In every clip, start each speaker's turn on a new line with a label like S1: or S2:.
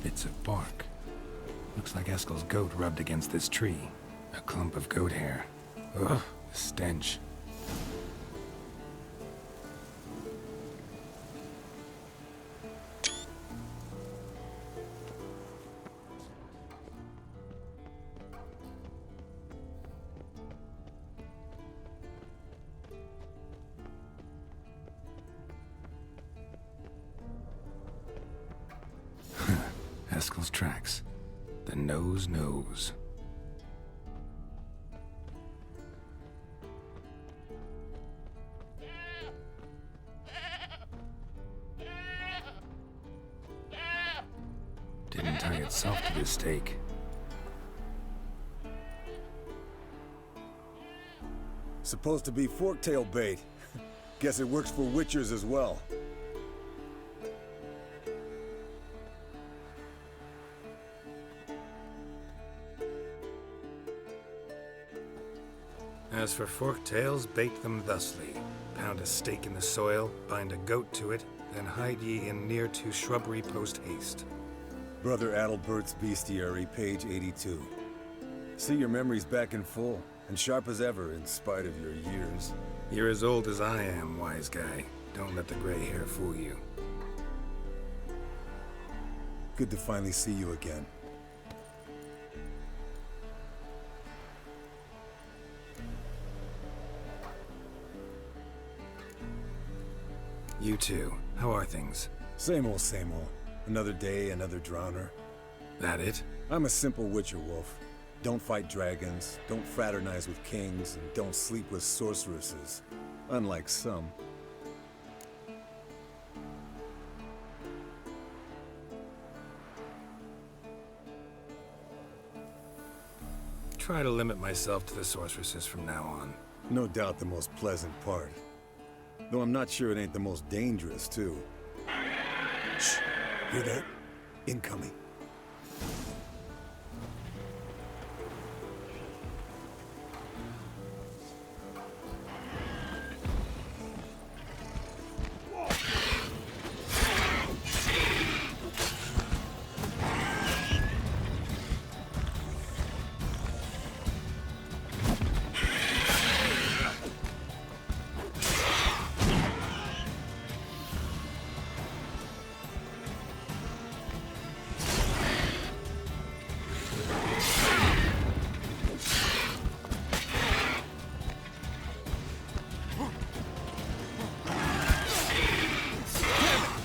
S1: Bits of bark. Looks like Eskel's goat rubbed against this tree. A clump of goat hair. Ugh, the stench. Eskel's tracks. The nose knows. Didn't tie itself to the stake.
S2: Supposed to be forktail bait. Guess it works for witchers as well.
S1: As for forktails, bait them thusly. Pound a stake in the soil, bind a goat to it, then hide ye in near to shrubbery post haste.
S2: Brother Adalbert's Bestiary, page 82. See, your memory's back in full, and sharp as ever in spite of your years.
S1: You're as old as I am, wise guy. Don't let the gray hair fool you.
S2: Good to finally see you again.
S1: You too. How are things?
S2: Same old, same old. Another day, another drowner.
S1: That it?
S2: I'm a simple witcher wolf. Don't fight dragons, don't fraternize with kings, and don't sleep with sorceresses. Unlike some.
S1: Try to limit myself to the sorceresses from now on.
S2: No doubt the most pleasant part. Though I'm not sure it ain't the most dangerous, too. Shh! Hear that? Incoming.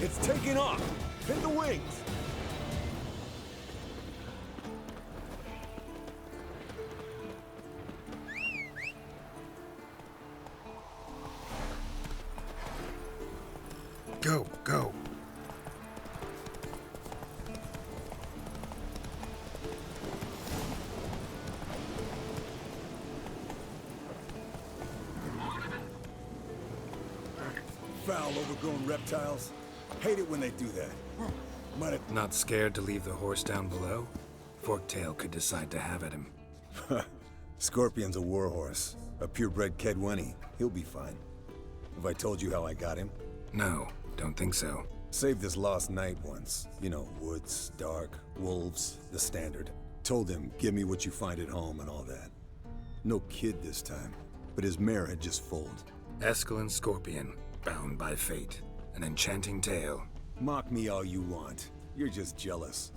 S2: It's taking off! Hit the wings!
S1: Go, go!
S2: Foul, overgrown reptiles. Hate it when they do that. Might have...
S1: Not scared to leave the horse down below? Forktail could decide to have at him.
S2: Scorpion's a warhorse. A purebred Kedwenny. He'll be fine. Have I told you how I got him?
S1: No, don't think so.
S2: Saved this lost knight once. You know, woods, dark, wolves, the standard. Told him, give me what you find at home and all that. No kid this time, but his mare had just foaled.
S1: Eskel and Scorpion, bound by fate. An enchanting tale.
S2: Mock me all you want. You're just jealous.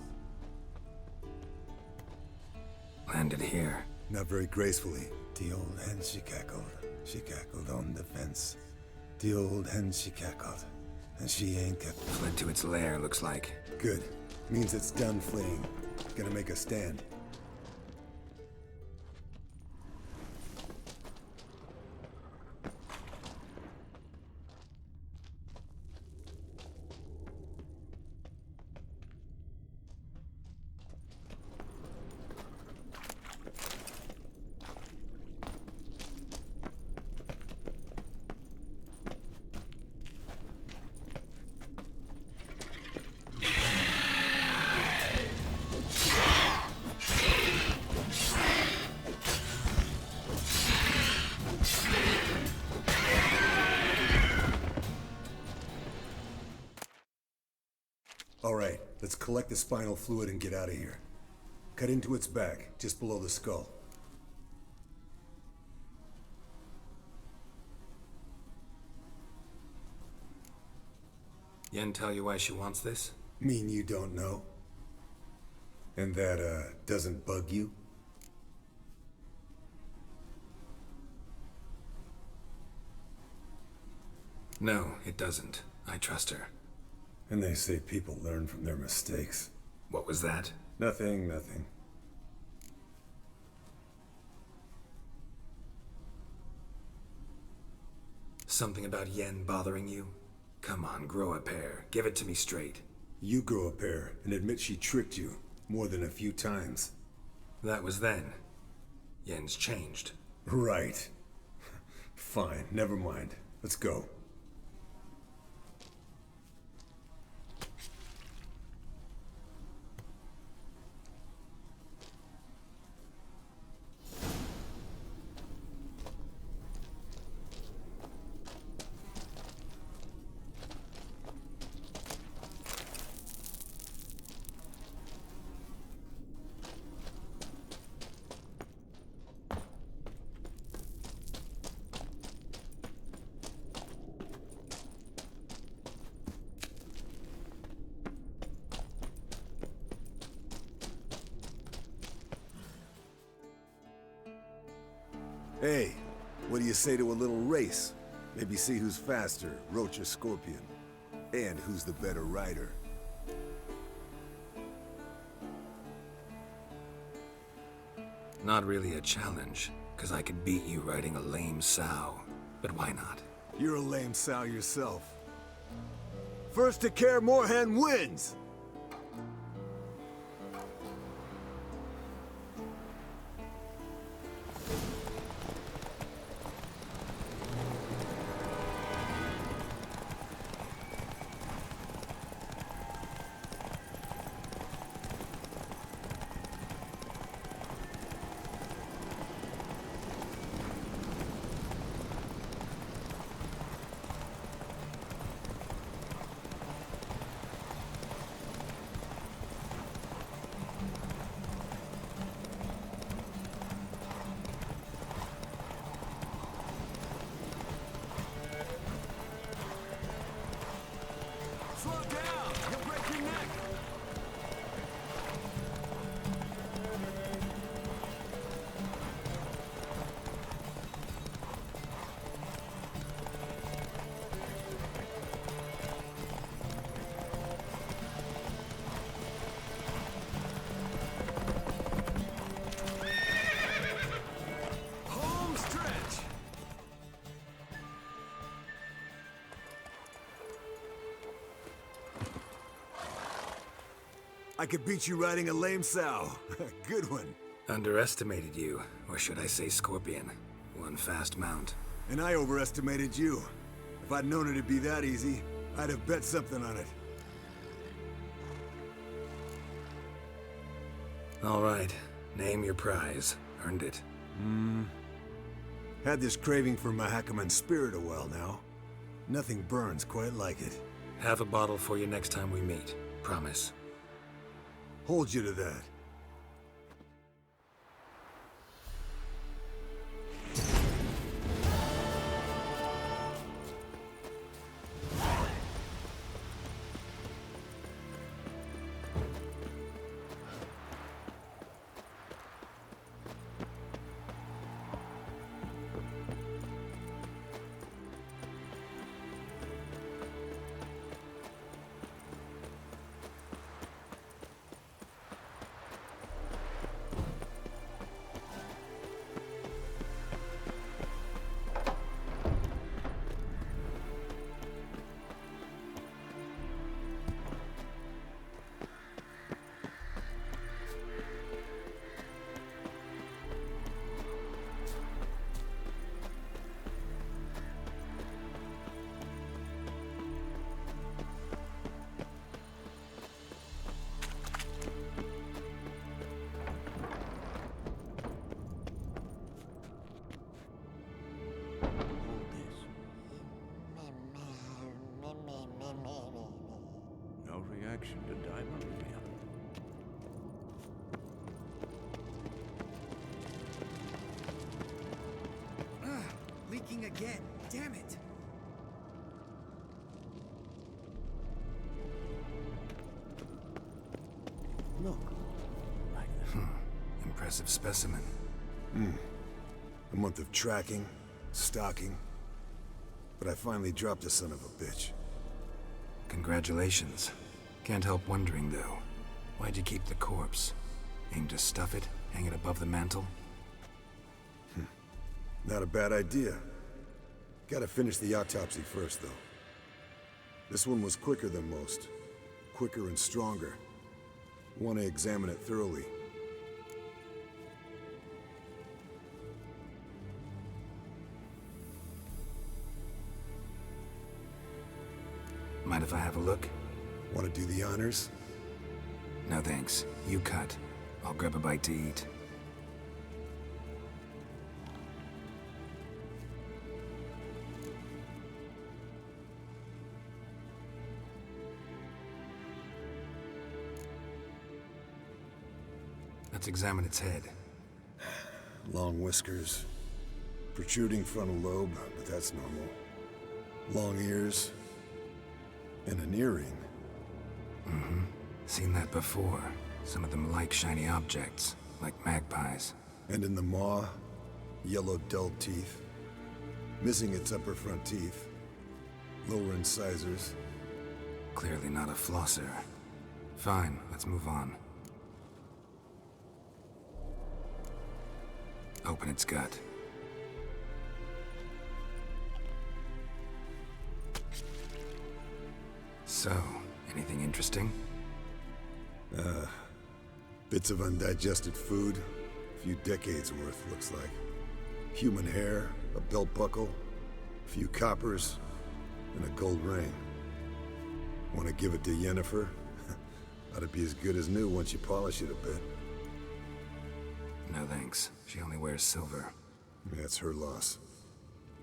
S1: Landed here.
S2: Not very gracefully. The old hen, she cackled. She cackled on the fence. The old hen, she cackled. And she ain't kept...
S1: Fled to its lair, looks like.
S2: Good. Means it's done fleeing. Gonna make a stand. All right, let's collect the spinal fluid and get out of here. Cut into its back, just below the skull.
S1: Yen tell you why she wants this?
S2: Mean you don't know? And that, doesn't bug you?
S1: No, it doesn't. I trust her.
S2: And they say people learn from their mistakes.
S1: What was that?
S2: Nothing, nothing.
S1: Something about Yen bothering you? Come on, grow a pair. Give it to me straight.
S2: You grow a pair and admit she tricked you more than a few times.
S1: That was then. Yen's changed.
S2: Right. Fine, never mind. Let's go. Hey, what do you say to a little race? Maybe see who's faster, Roach or Scorpion. And who's the better rider.
S1: Not really a challenge, because I could beat you riding a lame sow. But why not?
S2: You're a lame sow yourself. First to Care Moorhen wins! I could beat you riding a lame sow. Good one.
S1: Underestimated you, or should I say Scorpion. One fast mount.
S2: And I overestimated you. If I'd known it'd be that easy, I'd have bet something on it.
S1: All right, name your prize. Earned it.
S2: Had this craving for Mahakaman's spirit a while now. Nothing burns quite like it.
S1: Have a bottle for you next time we meet. Promise.
S2: Hold you to that.
S3: motivation to dive under the other.
S4: Leaking again. Damn it.
S3: Look. Like that.
S1: Impressive specimen.
S2: A month of tracking, stalking. But I finally dropped the son of a bitch.
S1: Congratulations. Can't help wondering, though. Why'd you keep the corpse? Aim to stuff it? Hang it above the mantel?
S2: Not a bad idea. Gotta finish the autopsy first, though. This one was quicker than most. Quicker and stronger. Want to examine it thoroughly.
S1: Mind if I have a look?
S2: Want to do the honors?
S1: No thanks. You cut. I'll grab a bite to eat. Let's examine its head.
S2: Long whiskers. Protruding frontal lobe, but that's normal. Long ears. And an earring.
S1: Seen that before. Some of them like shiny objects, like magpies.
S2: And in the maw, yellow dull teeth. Missing its upper front teeth. Lower incisors.
S1: Clearly not a flosser. Fine, let's move on. Open its gut. So, anything interesting?
S2: Bits of undigested food. A few decades worth, looks like. Human hair, a belt buckle, a few coppers, and a gold ring. Want to give it to Yennefer? Ought to be as good as new once you polish it a bit.
S1: No thanks. She only wears silver.
S2: That's her loss.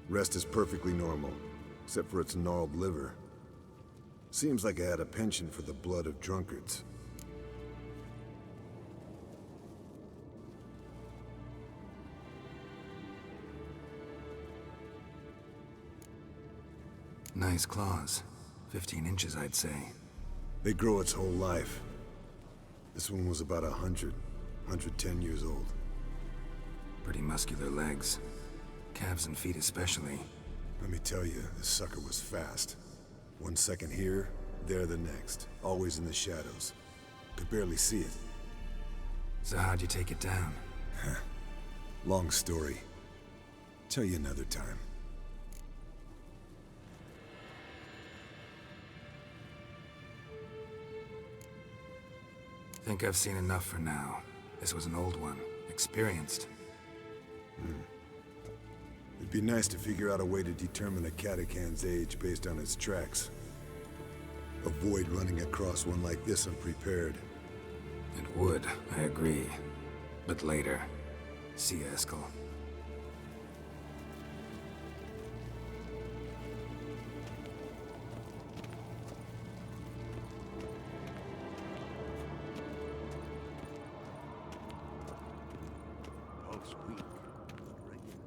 S2: Rest is perfectly normal, except for its gnarled liver. Seems like I had a penchant for the blood of drunkards.
S1: Nice claws. 15 inches, I'd say.
S2: They grow its whole life. This one was about 110 years old.
S1: Pretty muscular legs. Calves and feet especially.
S2: Let me tell you, this sucker was fast. 1 second here, there the next. Always in the shadows. Could barely see it.
S1: So how'd you take it down?
S2: Long story. Tell you another time.
S1: Think I've seen enough for now. This was an old one. Experienced.
S2: It'd be nice to figure out a way to determine a catacan's age based on its tracks. Avoid running across one like this unprepared.
S1: It would, I agree. But later. See you, Eskel.
S3: Pulse weak. Regular.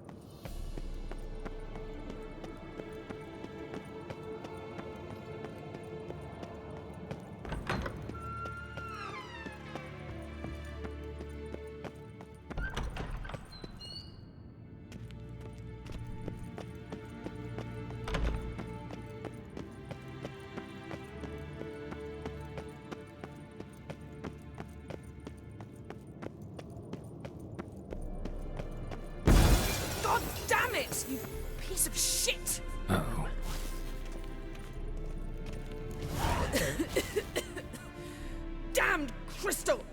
S5: God damn it, you piece of shit!
S1: Uh-oh.
S5: Damned crystal!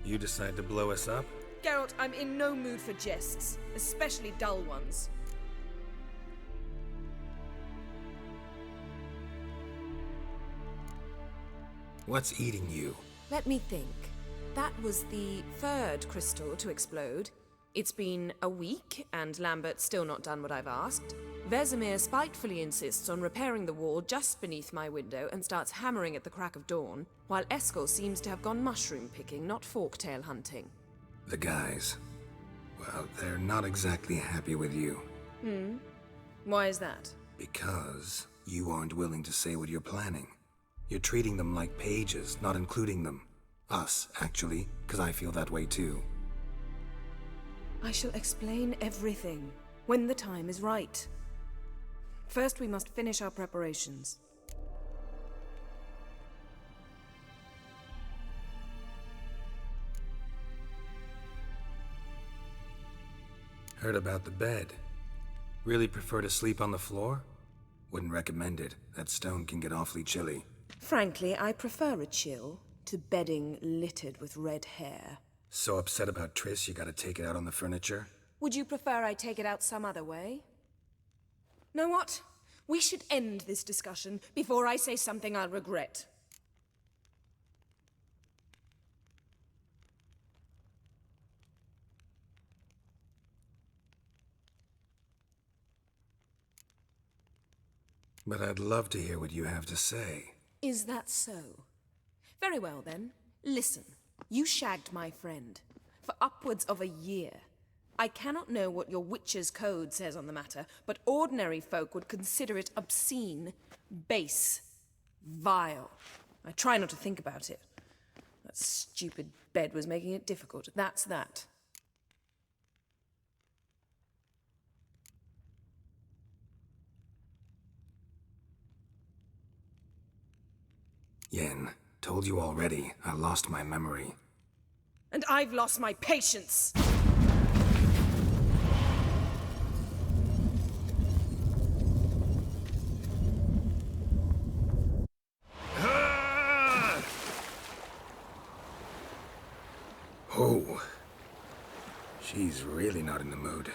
S1: You decide to blow us up?
S5: Geralt, I'm in no mood for jests, especially dull ones.
S1: What's eating you?
S5: Let me think. That was the third crystal to explode. It's been a week, and Lambert's still not done what I've asked.
S6: Vesemir spitefully insists on repairing the wall just beneath my window and starts hammering at the crack of dawn, while Eskel seems to have gone mushroom picking, not forktail hunting.
S1: The guys. Well, they're not exactly happy with you.
S6: Why is that?
S1: Because you aren't willing to say what you're planning. You're treating them like pages, not including them. Us, actually, because I feel that way too.
S6: I shall explain everything when the time is right. First, we must finish our preparations.
S1: Heard about the bed. Really prefer to sleep on the floor? Wouldn't recommend it. That stone can get awfully chilly.
S6: Frankly, I prefer a chill to bedding littered with red hair.
S1: So upset about Triss you gotta take it out on the furniture?
S6: Would you prefer I take it out some other way? Know what? We should end this discussion before I say something I'll regret.
S1: But I'd love to hear what you have to say.
S6: Is that so? Very well then. Listen, you shagged my friend for upwards of a year. I cannot know what your witch's code says on the matter, but ordinary folk would consider it obscene, base, vile. I try not to think about it. That stupid bed was making it difficult. That's that.
S1: Yen, told you already, I lost my memory.
S6: And I've lost my patience!
S1: Oh. She's really not in the mood.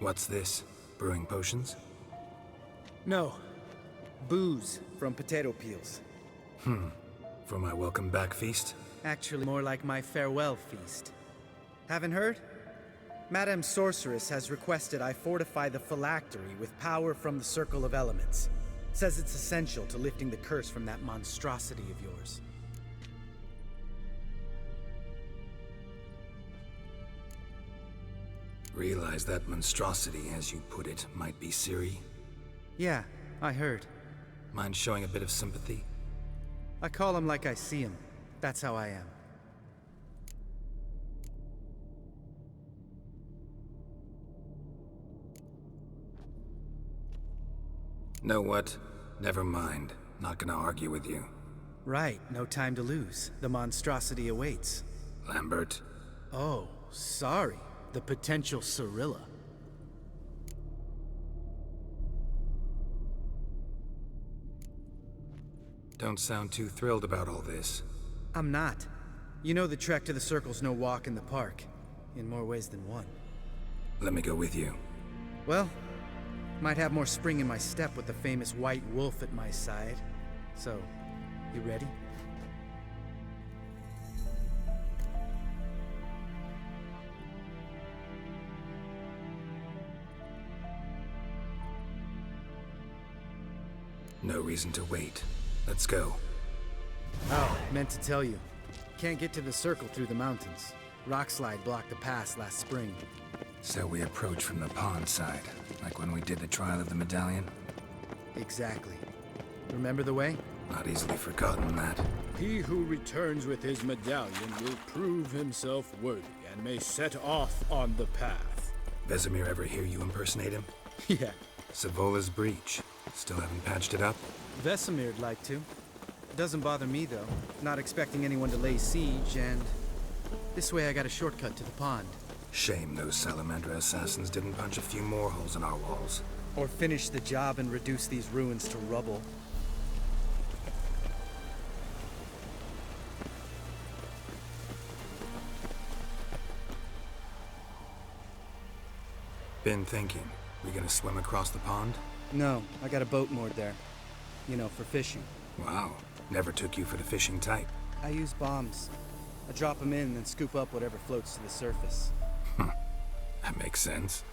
S1: What's this? Brewing potions?
S4: No. Booze from potato peels.
S1: For my welcome back feast?
S4: Actually, more like my farewell feast. Haven't heard? Madame Sorceress has requested I fortify the phylactery with power from the Circle of Elements. Says it's essential to lifting the curse from that monstrosity of yours.
S1: Realize that monstrosity, as you put it, might be Ciri?
S4: Yeah, I heard.
S1: Mind showing a bit of sympathy?
S4: I call him like I see him. That's how I am.
S1: Know what? Never mind. Not gonna argue with you.
S4: Right, no time to lose. The monstrosity awaits.
S1: Lambert.
S4: Oh, sorry. The potential Cirilla.
S1: Don't sound too thrilled about all this.
S4: I'm not. You know the trek to the Circle's no walk in the park. In more ways than one.
S1: Let me go with you.
S4: Well, might have more spring in my step with the famous White Wolf at my side. So, you ready?
S1: No reason to wait. Let's go.
S4: Oh, meant to tell you. Can't get to the Circle through the mountains. Rockslide blocked the pass last spring.
S1: So we approach from the pond side, like when we did the trial of the medallion?
S4: Exactly. Remember the way?
S1: Not easily forgotten that.
S7: He who returns with his medallion will prove himself worthy and may set off on the path.
S1: Vesemir ever hear you impersonate him?
S4: Yeah.
S1: Savola's breach. Still haven't patched it up?
S4: Vesemir'd like to. Doesn't bother me, though. Not expecting anyone to lay siege, and... this way I got a shortcut to the pond.
S1: Shame those Salamandra assassins didn't punch a few more holes in our walls.
S4: Or finish the job and reduce these ruins to rubble.
S1: Been thinking. We gonna swim across the pond?
S4: No, I got a boat moored there. You know, for fishing.
S1: Wow. Never took you for the fishing type.
S4: I use bombs. I drop them in and then scoop up whatever floats to the surface.
S1: That makes sense.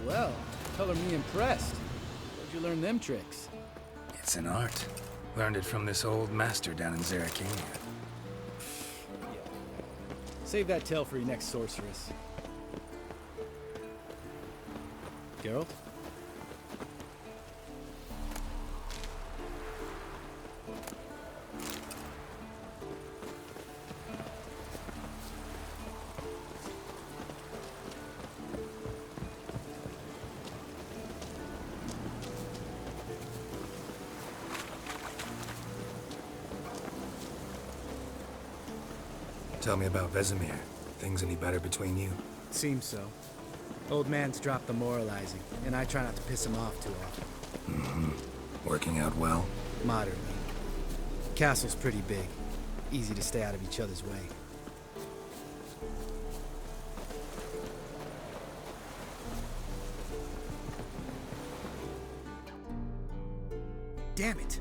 S7: well. Color me impressed. Where'd you learn them tricks?
S1: It's an art. Learned it from this old master down in Zerrikania.
S7: Save that tale for your next sorceress. Geralt?
S1: Tell me about Vesemir. Things any better between you?
S4: Seems so. Old man's dropped the moralizing, and I try not to piss him off too often.
S1: Working out well?
S4: Moderately. Castle's pretty big. Easy to stay out of each other's way. Damn it!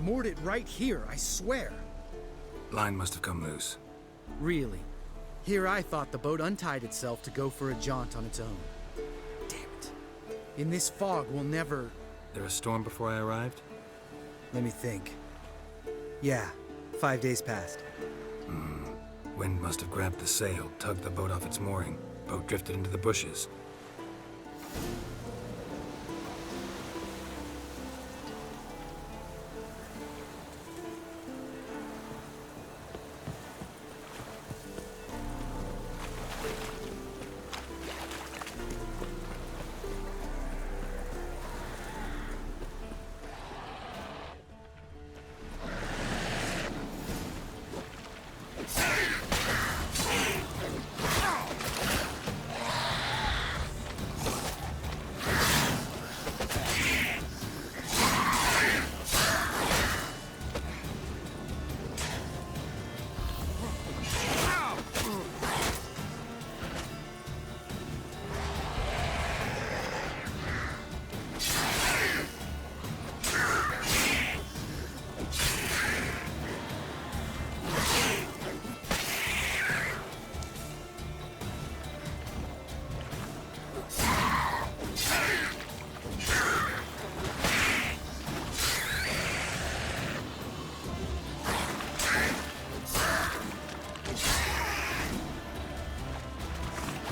S4: Moored it right here, I swear!
S1: Line must have come loose.
S4: Really? Here I thought the boat untied itself to go for a jaunt on its own. Damn it. In this fog, we'll never...
S1: There a storm before I arrived?
S4: Let me think. Yeah, 5 days passed.
S1: Wind must have grabbed the sail, tugged the boat off its mooring. Boat drifted into the bushes.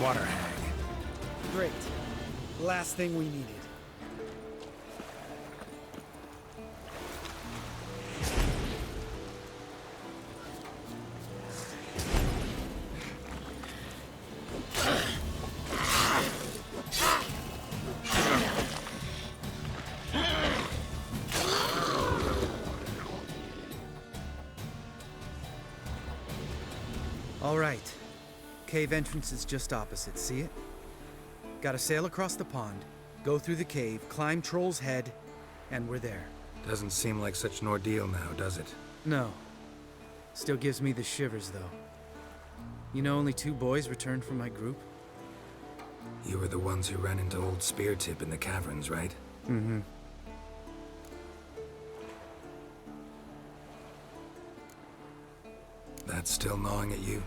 S1: Water hag.
S4: Great. Last thing we needed. All right. Cave entrance is just opposite, see it? Gotta sail across the pond, go through the cave, climb Troll's Head, and we're there.
S1: Doesn't seem like such an ordeal now, does it?
S4: No. Still gives me the shivers, though. You know only 2 boys returned from my group?
S1: You were the ones who ran into old Speartip in the caverns, right?
S4: Mm-hmm.
S1: That's still gnawing at you?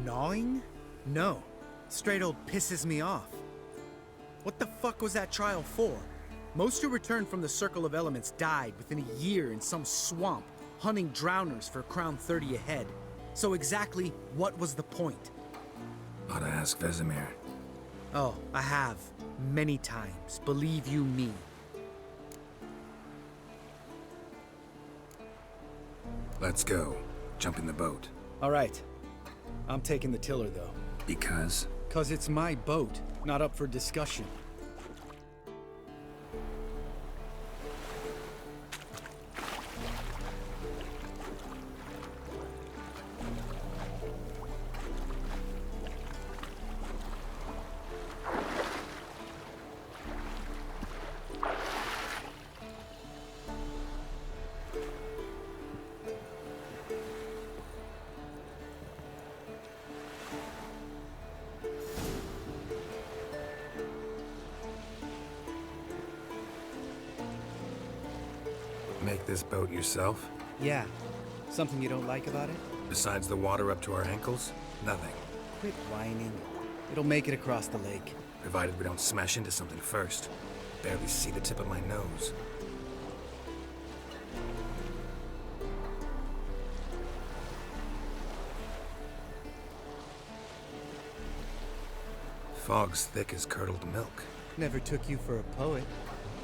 S4: Gnawing? No. Straight old pisses me off. What the fuck was that trial for? Most who returned from the Circle of Elements died within a year in some swamp, hunting drowners for Crown 30 a head. So exactly what was the point?
S1: Ought to ask Vesemir.
S4: Oh, I have. Many times. Believe you me.
S1: Let's go. Jump in the boat.
S4: All right. I'm taking the tiller, though.
S1: Because?
S4: 'Cause it's my boat, not up for discussion.
S1: Make this boat yourself?
S4: Yeah. Something you don't like about it?
S1: Besides the water up to our ankles? Nothing.
S4: Quit whining. It'll make it across the lake.
S1: provided we don't smash into something first. Barely see the tip of my nose. Fog's thick as curdled milk.
S4: Never took you for a poet.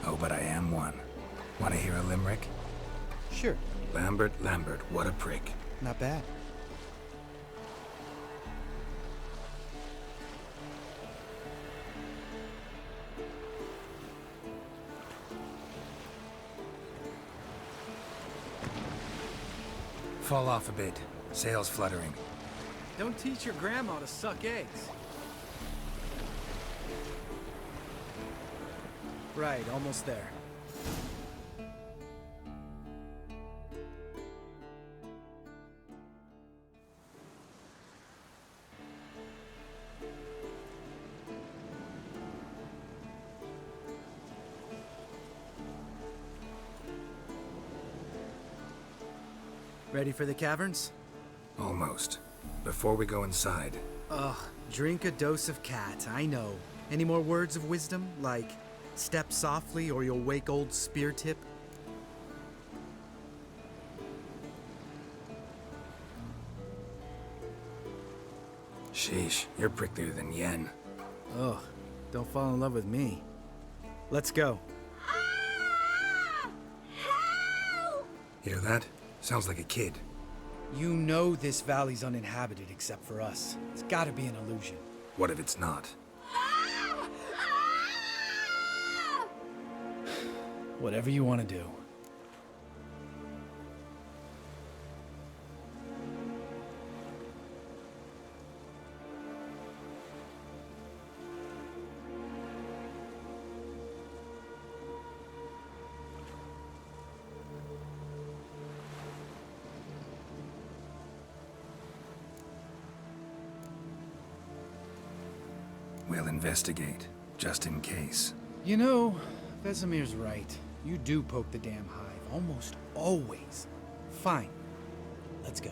S1: Oh, but I am one. Want to hear a limerick?
S4: Sure.
S1: Lambert, Lambert, what a prick.
S4: Not bad.
S1: Fall off a bit. Sails fluttering.
S8: Don't teach your grandma to suck eggs.
S4: Right, almost there. Ready for the caverns?
S1: Almost. Before we go inside,
S4: Ugh, drink a dose of cat, I know. Any more words of wisdom, like step softly or you'll wake old spear tip?
S1: sheesh, you're pricklier than Yen.
S4: Ugh, don't fall in love with me. Let's go.
S1: Hear that? Sounds like a kid.
S4: You know this valley's uninhabited except for us. It's gotta be an illusion.
S1: What if it's not?
S4: Whatever you want to do.
S1: We'll investigate, just in case.
S4: You know, Vesemir's right. You do poke the damn hive, almost always. Fine. Let's go.